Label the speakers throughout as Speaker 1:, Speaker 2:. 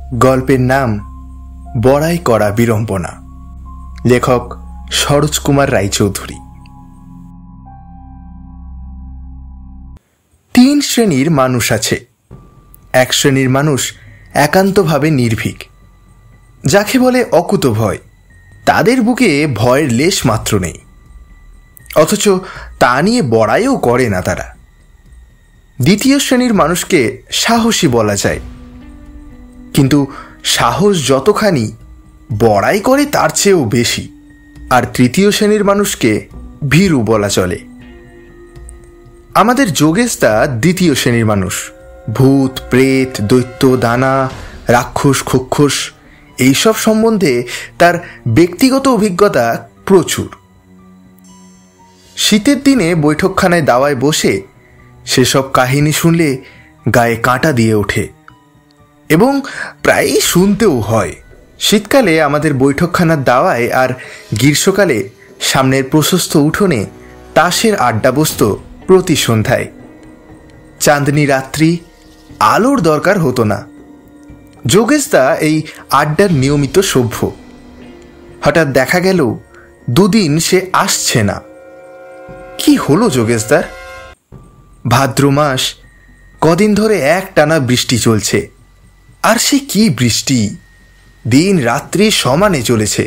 Speaker 1: গল্পের নাম বড়াই করা বিড়ম্বনা। লেখক সরোজ কুমার রায়চৌধুরী। 3 শ্রেণীর মানুষ আছে। এক শ্রেণীর মানুষ একান্তভাবে নির্ভীক, যাকে বলে অকুতভয়। তাদের বুকে ভয়ের লেশ মাত্র নেই, অথচ তা নিয়ে বড়াইও করে না তারা। দ্বিতীয় শ্রেণীর মানুষকে সাহসী বলা যায়, কিন্তু সাহস যতখানি বড়াই করে তার চেয়েও বেশি। আর তৃতীয় শ্রেণীর মানুষকে ভীরু বলা চলে। আমাদের যোগেশদা দ্বিতীয় শ্রেণীর মানুষ। ভূত, প্রেত, দৈত্য, দানা, রাক্ষস, খক্ষস এইসব সম্বন্ধে তার ব্যক্তিগত অভিজ্ঞতা প্রচুর। শীতের দিনে বৈঠকখানায় দাওয়ায় বসে সেসব কাহিনী শুনলে গায়ে কাঁটা দিয়ে ওঠে, এবং প্রায়ই শুনতেও হয়। শীতকালে আমাদের বৈঠকখানার দাওয়ায় আর গ্রীষ্মকালে সামনের প্রশস্ত উঠোনে তাসের আড্ডা বসত প্রতি সন্ধ্যায়। চাঁদনি রাত্রি, আলোর দরকার হতো না। যোগেশদা এই আড্ডার নিয়মিত সভ্য। হঠাৎ দেখা গেল 2 দিন সে আসছে না। কি হলো যোগেশদার? ভাদ্র মাস, কদিন ধরে একটানা বৃষ্টি চলছে। আর সে কি বৃষ্টি! দিন রাত্রি সমানে চলেছে।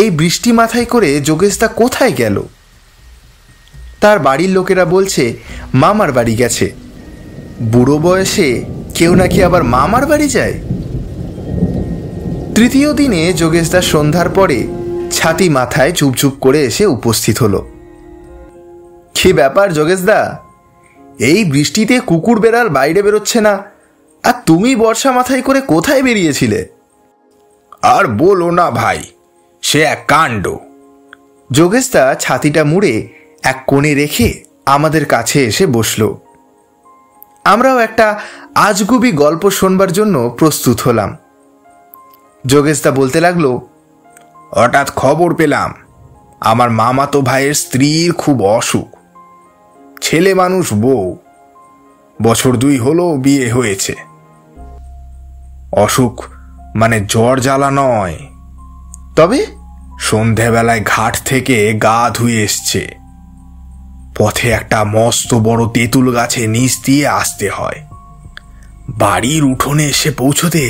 Speaker 1: এই বৃষ্টি মাথায় করে যোগেশদা কোথায় গেল? তার বাড়ির লোকেরা বলছে মামার বাড়ি গেছে। বুড়ো বয়সে কেউ নাকি আবার মামার বাড়ি যায়। তৃতীয় দিনে যোগেশদা সন্ধ্যার পরে ছাতি মাথায় চুপচুপ করে এসে উপস্থিত হলো। কি ব্যাপার যোগেশদা? এই বৃষ্টিতে কুকুর বেড়াল বাইরে বেরোচ্ছে না, আর তুমি বর্ষা মাথায় করে কোথায় বেরিয়েছিলে?
Speaker 2: আর বলো না ভাই, সে এক কাণ্ড।
Speaker 1: যোগেশদা ছাতিটা মুড়ে এক কোণে রেখে আমাদের কাছে এসে বসল। আমরাও একটা আজগুবি গল্প শোনবার জন্য প্রস্তুত হলাম। যোগেশদা বলতে লাগলো,
Speaker 2: হঠাৎ খবর পেলাম আমার মামাতো ভাইয়ের স্ত্রীর খুব অসুখ। ছেলে মানুষ, বউ, বছর 2 হলো বিয়ে হয়েছে। অসুখ মানে জ্বর জ্বালা নয়,
Speaker 1: তবে
Speaker 2: সন্ধেবেলায় ঘাট থেকে গা ধুয়ে এসছে। পথে একটা মস্ত বড় তেঁতুল গাছে নিচ দিয়ে আসতে হয়। বাড়ির উঠোনে এসে পৌঁছতে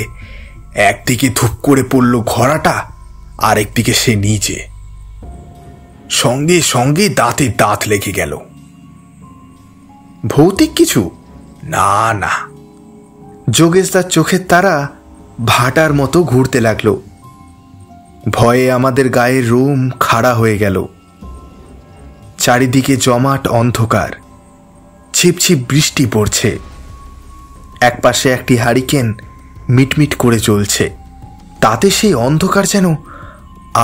Speaker 2: একদিকে ধুপ করে পড়ল ঘোড়াটা, আরেকদিকে সে নিচে। সঙ্গে সঙ্গে দাঁতে দাঁত লেগে গেল।
Speaker 1: ভৌতিক কিছু?
Speaker 2: না না।
Speaker 1: যোগেশদার চোখের তারা ভাটার মতো ঘুরতে লাগলো। ভয়ে আমাদের গায়ের রোম খাড়া হয়ে গেল। চারিদিকে জমাট অন্ধকার, ছিপছিপ বৃষ্টি পড়ছে। একপাশে একটি হারিকেন মিটমিট করে চলছে। তাতে সেই অন্ধকার যেন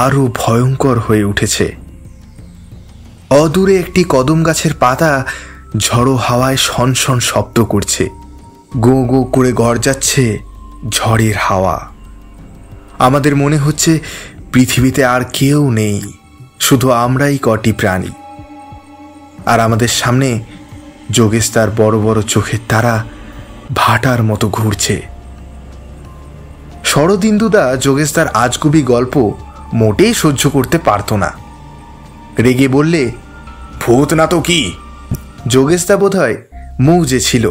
Speaker 1: আরো ভয়ঙ্কর হয়ে উঠেছে। অদূরে একটি কদম গাছের পাতা ঝড়ো হাওয়ায় শনশন শব্দ করছে। গো গো করে গর্জাচ্ছে ঝড়ের হাওয়া। আমাদের মনে হচ্ছে পৃথিবীতে আর কেউ নেই, শুধু আমরাই কটি প্রাণী। আর আমাদের সামনে যোগেশদার বড় বড় চোখের তারা ভাটার মতো ঘুরছে। শরদিন্দুদা যোগেশদার আজগুবি গল্প মোটেই সহ্য করতে পারত না। রেগে বললে,
Speaker 2: ভূত না তো কি?
Speaker 1: যোগেশদা বোধহয় মৌজে ছিল।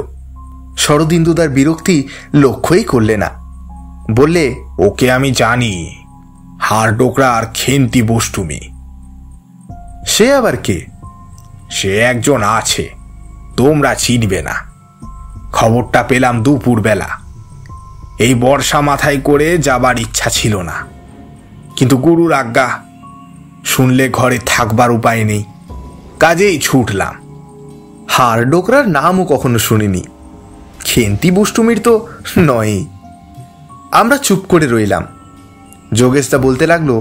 Speaker 1: শরদিন্দুদার বিরক্তি লক্ষ্যই করলে না। বললে,
Speaker 2: ওকে আমি জানি, হাড় ডোকরা আর খেন্তি বষ্টুমি।
Speaker 1: সে আবার কে?
Speaker 2: সে একজন আছে, তোমরা চিনবে না। খবরটা পেলাম দুপুর বেলা। এই বর্ষা মাথায় করে যাবার ইচ্ছা ছিল না, কিন্তু গুরুর আজ্ঞা, শুনলে ঘরে থাকবার উপায় নেই, কাজেই ছুটলাম।
Speaker 1: হাড় ডোকরার নামও কখনো শুনিনি, খেন্তি বুষ্টুমির তো নয়। আমরা চুপ করে রইলাম। যোগেশদা বলতে লাগলো,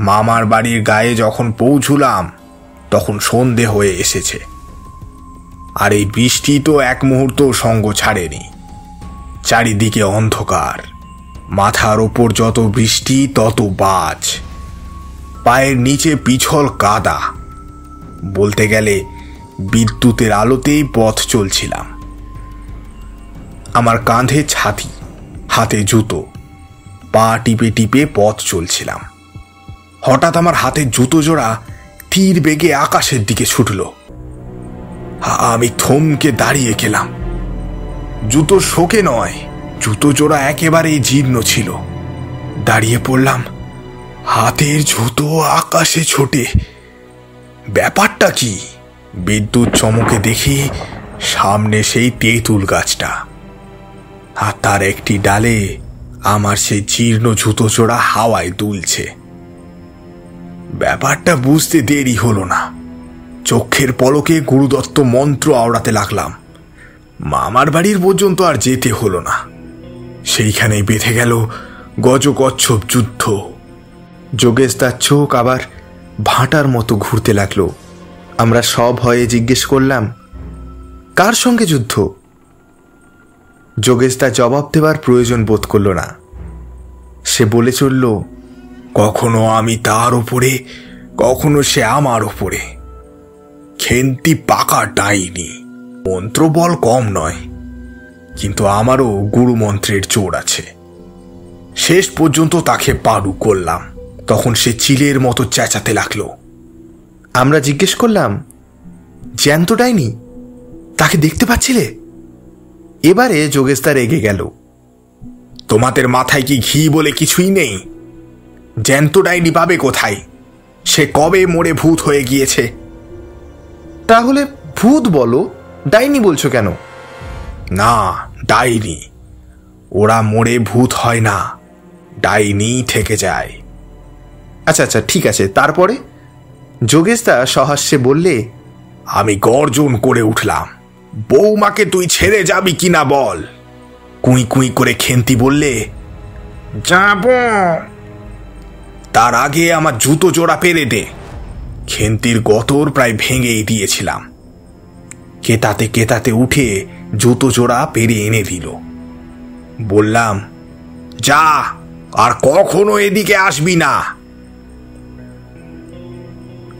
Speaker 2: মামার বাড়ির গায়ে যখন পৌঁছলাম তখন সন্ধে হয়ে এসেছে। আর এই বৃষ্টি তো এক মুহূর্ত সঙ্গ ছাড়েনি। চারিদিকে অন্ধকার, মাথার ওপর যত বৃষ্টি তত বাজ, পায়ের নিচে পিছল কাদা। বলতে গেলে বিদ্যুতের আলোতেই পথ চলছিলাম। আমার কাঁধে ছাতি, হাতে জুতো, পা টিপে টিপে পথ চলছিলাম। হঠাৎ আমার হাতের জুতো জোড়া তীর বেগে আকাশের দিকে ছুটল। আমি থমকে দাঁড়িয়ে গেলাম। জুতো শোকে নয়, জুতো জোড়া একেবারেই জীর্ণ ছিল। দাঁড়িয়ে পড়লাম, হাতের জুতো আকাশে ছোটে। ব্যাপারটা কি? বিদ্যুৎ চমকে দেখি সামনে সেই তেঁতুল গাছটা, আর তার একটি ডালে আমার সেই জীর্ণ জুতো জোড়া হাওয়ায় দুলছে। ব্যাপারটা বুঝতে দেরি হলো না। চোখের পলকে গুরুদত্ত মন্ত্র আওড়াতে লাগলাম। মামার বাড়ির পর্যন্ত আর যেতে হলো না। সেইখানেই বেঁধে গেল গজকচ্ছপ যুদ্ধ।
Speaker 1: যোগেশ তার চোখ আবার ভাঁটার মতো ঘুরতে লাগলো। আমরা সব ভয়ে জিজ্ঞেস করলাম, কার সঙ্গে যুদ্ধ? যোগেশ তার জবাব দেওয়ার প্রয়োজন বোধ করল না। সে বলে চলল,
Speaker 2: কখনো আমি তার ওপরে, কখনো সে আমার ওপরে। খেন্তি পাকা ডাইনি, মন্ত্রবল কম নয়, কিন্তু আমারও গুরুমন্ত্রের জোর আছে। শেষ পর্যন্ত তাকে পারু করলাম। তখন সে চিলের মতো চেঁচাতে লাগলো।
Speaker 1: আমরা জিজ্ঞেস করলাম, জ্যান্ত ডাইনি? তাকে দেখতে পাচ্ছিলে? এবারে যোগেশ তা রেগে গেল।
Speaker 2: তোমাদের মাথায় কি ঘি বলে কিছুই নেই? জ্যান্ত ডাইনি পাবে কোথায়? সে কবে মরে ভূত হয়ে গিয়েছে।
Speaker 1: তাহলে ভূত বলো, ডাইনি বলছো কেন?
Speaker 2: না, ডাইনি। ওরা মরে ভূত হয় না, ডাইনি থেকে যায়।
Speaker 1: আচ্ছা আচ্ছা, ঠিক আছে। তারপরে? যোগেশ তা সহাস্যে বললে,
Speaker 2: আমি গর্জন করে উঠলাম, বৌমাকে তুই ছেড়ে যাবি কিনা বল। কুই কুই করে খেন্তি বললে, যাব। তার আগে আমার জুতো জোড়া পেরে দে। খেন্তির গতর প্রায় ভেঙেই দিয়েছিলাম। কেতাতে কেতাতে উঠে জুতো জোড়া পেরে এনে দিল। বললাম, যা, আর কখনো এদিকে আসবি না।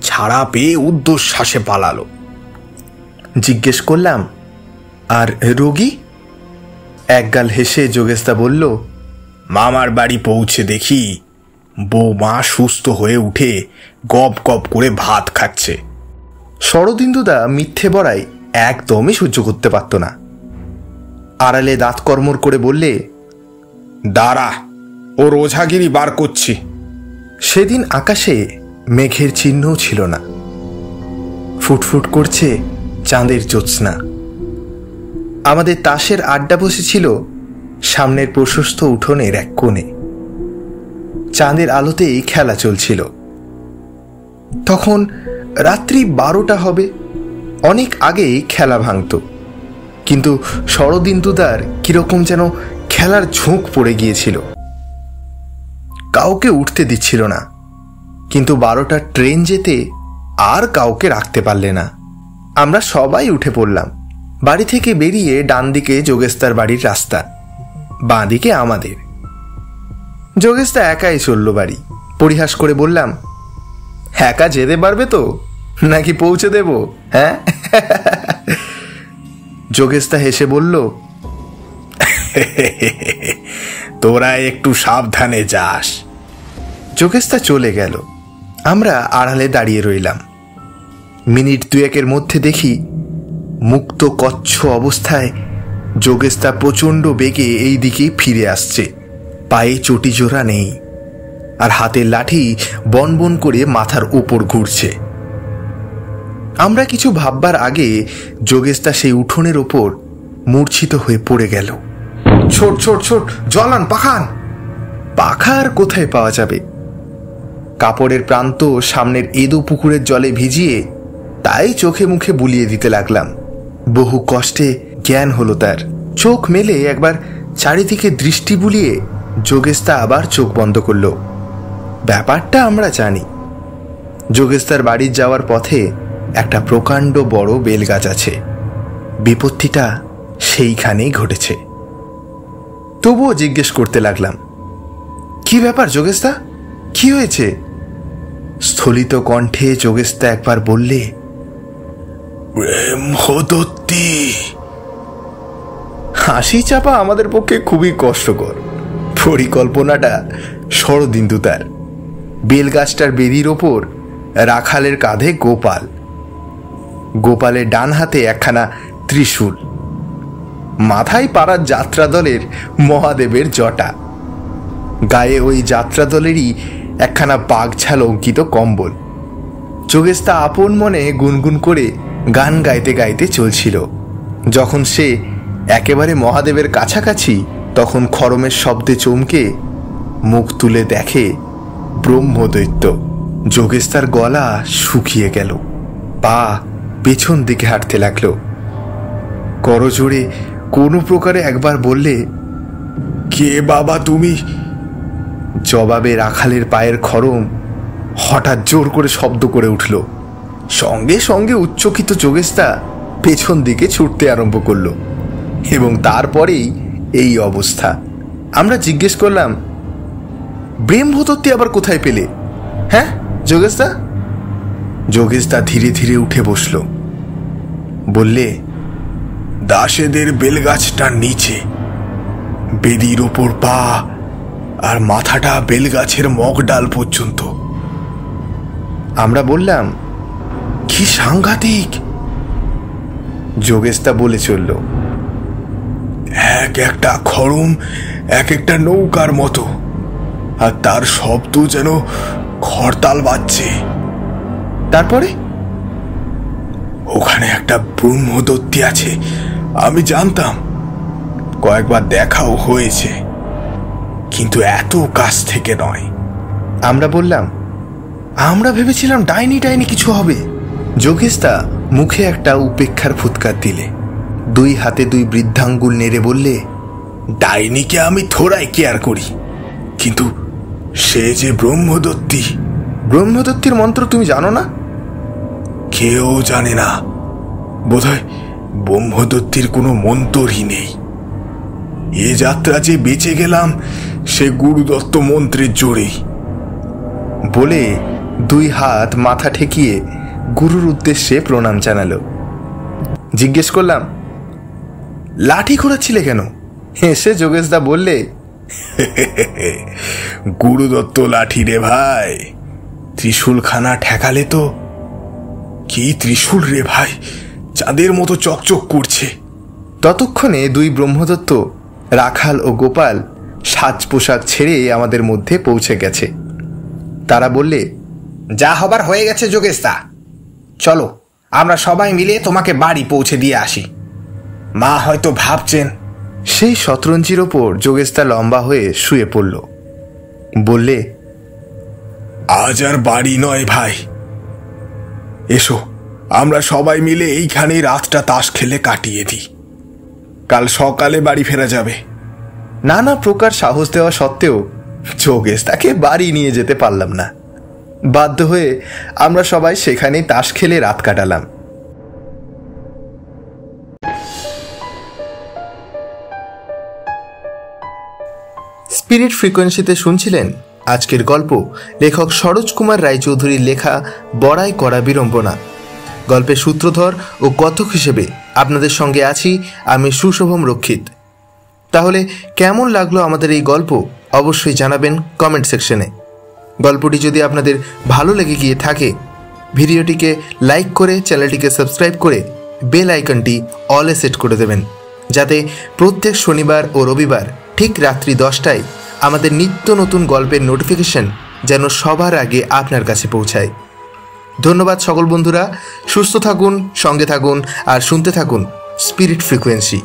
Speaker 2: ছাড়া পেয়ে উদ্ধশ্বাসে পালালো।
Speaker 1: জিজ্ঞেস করলাম, আর রোগী? একগাল হেসে যোগেশদা বলল,
Speaker 2: মামার বাড়ি পৌঁছে দেখি বৌমা সুস্থ হয়ে উঠে গপ গপ করে ভাত খাচ্ছে।
Speaker 1: শরদিন্দুদা মিথ্যে বড়াই একদমই সহ্য করতে পারত না। আড়ালে দাঁত কর্মর করে বললে,
Speaker 2: দাঁড়া, ও ওঝাগিরি বার করছি।
Speaker 1: সেদিন আকাশে মেঘের চিহ্নও ছিল না। ফুটফুট করছে চাঁদের জ্যোৎস্না। আমাদের তাসের আড্ডা বসেছিল সামনের প্রশস্ত উঠোনের এক কোণে। চাঁদের আলোতেই খেলা চলছিল। তখন রাত্রি 12টা হবে। অনেক আগেই খেলা ভাঙত, কিন্তু শরদিন্দুদার কিরকম যেন খেলার ঝোঁক পড়ে গিয়েছিল। কাউকে উঠতে দিচ্ছিল না, কিন্তু 12টার ট্রেন যেতে আর কাউকে রাখতে পারলে না। আমরা সবাই উঠে পড়লাম। বাড়ি থেকে বেরিয়ে ডান দিকে যোগেশদার বাড়ির রাস্তা, বাঁ দিকে আমাদের। যোগেশদা একাই চলল বাড়ি। পরিহাস করে বললাম, একা যেতে পারবে তো, নাকি পৌঁছে দেব? হ্যাঁ? যোগেশদা হেসে বলল,
Speaker 2: তোরা একটু সাবধানে যাস।
Speaker 1: যোগেশদা চলে গেল। আমরা আড়ালে দাঁড়িয়ে রইলাম। মিনিট দুয়েকের মধ্যে দেখি মুক্ত কচ্ছ অবস্থায় যোগেশদা প্রচণ্ড বেগে এই দিকে ফিরে আসছে। পায়ে চটি জোড়া নেই, আর হাতের লাঠি বনবন করে মাথার উপর ঘুরছে। আমরা কিছু ভাববার আগে যোগেশদা সেই উঠোনের ওপর মূর্ছিত হয়ে পড়ে গেল। ছোট ছোট ছোট, জলান, পাখান। পাখা আর কোথায় পাওয়া যাবে? কাপড়ের প্রান্ত সামনের এদো পুকুরের জলে ভিজিয়ে তাই চোখে মুখে বুলিয়ে দিতে লাগলাম। বহু কষ্টে জ্ঞান হলো তার। চোখ মেলে একবার চারিদিকে দৃষ্টি বুলিয়ে যোগেশদা আবার চোখ বন্ধ করল। ব্যাপারটা আমরা জানি। যোগেশদার বাড়ির যাওয়ার পথে একটা প্রকাণ্ড বড় বেলগাছ আছে। বিপত্তিটা সেইখানেই ঘটেছে। তবুও জিজ্ঞেস করতে লাগলাম, কি ব্যাপার যোগেশদা, কি হয়েছে? স্থলিত কণ্ঠে যোগেশদা একবার বললে,
Speaker 2: ব্রহ্মদত্তি।
Speaker 1: হাসি চাপা আমাদের পক্ষে খুবই কষ্টকর। পরিকল্পনাটা শরদিন্দু তার। বেলগাছটার বেদির ওপর রাখালের কাঁধে গোপাল, গোপালের ডান হাতে একখানা ত্রিশূল, মাথায় পাড়ার যাত্রা দলের মহাদেবের জটা, গায়ে ওই যাত্রা দলেরই একখানা বাঘছাল অঙ্কিত কম্বল। যোগেশদা আপন মনে গুনগুন করে গান গাইতে গাইতে চলছিল। যখন সে একেবারে মহাদেবের কাছাকাছি, তখন খড়মের শব্দে চমকে মুখ তুলে দেখে ব্রহ্মদৈত্য। যোগেশদার গলা শুকিয়ে গেল, পা পেছন দিকে হাঁটতে লাগলো। করজোড়ে কোনো প্রকারে একবার বললে, কে বাবা তুমি? জবাবে রাখালের পায়ের খড়ম হঠাৎ জোর করে শব্দ করে উঠল। সঙ্গে সঙ্গে উচ্চকিত যোগেশদা পেছন দিকে ছুটতে আরম্ভ করলো এবং তারপরেই এই অবস্থা। আমরা জিজ্ঞেস করলাম, ব্রহ্মদত্তি আবার কোথায় পেলে? হ্যাঁ যোগেশদা? যোগেশদা ধীরে ধীরে উঠে বসল, বললে, দাসেদের বেলগাছটার নিচে, বেদির ওপর পা আর মাথাটা বেলগাছের মগডাল পর্যন্ত। আমরা বললাম, কি সাংঘাতিক! যোগেশদা বলে চলল, এক একটা খড়ম এক একটা নৌকার মতো, আর তার শব্দ যেন খড়তাল বাজছে। তারপরে ওখানে একটা ব্রহ্মদত্তি আছে, আমি জানতাম, কয়েকবার দেখাও হয়েছে, কিন্তু এত কাছ থেকে নয়। আমরা বললাম, আমরা ভেবেছিলাম ডাইনি টাইনি কিছু হবে। যোগেশদা মুখে একটা উপেক্ষার ফুৎকার দিলে, দুই হাতে দুই বৃদ্ধাঙ্গুল নেড়ে বললে, ডাইনিকে আমি থোড়াই কেয়ার করি, কিন্তু সে যে ব্রহ্মদত্তি। ব্রহ্মদত্তির মন্ত্র তুমি জানো না? কেউ জানে না, বোধহয় ব্রহ্মদত্তির কোনো মন্ত্রই নেই। এ যাত্রা যে বেঁচে গেলাম সে গুরুদত্ত মন্ত্রের জোরেই। বলে দুই হাত মাথা ঠেকিয়ে গুরুর উদ্দেশ্যে প্রণাম জানালো। জিজ্ঞেস করলাম, লাঠি ঘোরাচ্ছিলে কেন? হেসে যোগেশদা বললে, গুরুদত্ত লাঠি রে ভাই, ত্রিশূলখানা ঠেকালে তো। কি ত্রিশূল রে ভাই, চাঁদের মতো চকচক করছে। ততক্ষণে দুই ব্রহ্মদত্ত, রাখাল ও গোপাল সাজ পোশাক ছেড়ে আমাদের মধ্যে পৌঁছে গেছে। তারা বললে, যা হবার হয়ে গেছে যোগেশদা, চলো আমরা সবাই মিলে তোমাকে বাড়ি পৌঁছে দিয়ে আসি। মা হয়তো ভাবছেন। সেই শতরঞ্জির ওপর যোগেশদা লম্বা হয়ে শুয়ে পড়ল, বললে, আজ আর বাড়ি নয় ভাই, এসো আমরা সবাই মিলে এইখানে রাতটা তাস খেলে কাটিয়ে দিই, কাল সকালে বাড়ি ফেরা যাবে। নানা প্রকার সাহস দেওয়া সত্ত্বেও যোগেশদাকে বাড়ি নিয়ে যেতে পারলাম না। বাধ্য হয়ে আমরা সবাই সেখানেই তাস খেলে রাত কাটালাম। স্পিরিট ফ্রিকোয়েন্সিতে শুনছিলেন আজকের গল্প লেখক সরোজ কুমার রায়চৌধুরীর লেখা বড়াই করা বিড়ম্বনা। গল্পের সূত্রধর ও কথক হিসেবে আপনাদের সঙ্গে আছি আমি সুশোভম রক্ষিত। তাহলে কেমন লাগলো আমাদের এই গল্প অবশ্যই জানাবেন কমেন্ট সেকশনে। গল্পটি যদি আপনাদের ভালো লেগে গিয়ে থাকে, ভিডিওটিকে লাইক করে চ্যানেলটিকে সাবস্ক্রাইব করে বেল আইকনটি অলে সেট করে দেবেন, যাতে প্রত্যেক শনিবার ও রবিবার ঠিক রাত্রি 10টায় আমাদের নিত্য নতুন গল্পের নোটিফিকেশন যেন সবার আগে আপনার কাছে পৌঁছায়। ধন্যবাদ সকল বন্ধুরা, সুস্থ থাকুন, সঙ্গে থাকুন আর শুনতে থাকুন স্পিরিট ফ্রিকোয়েন্সি।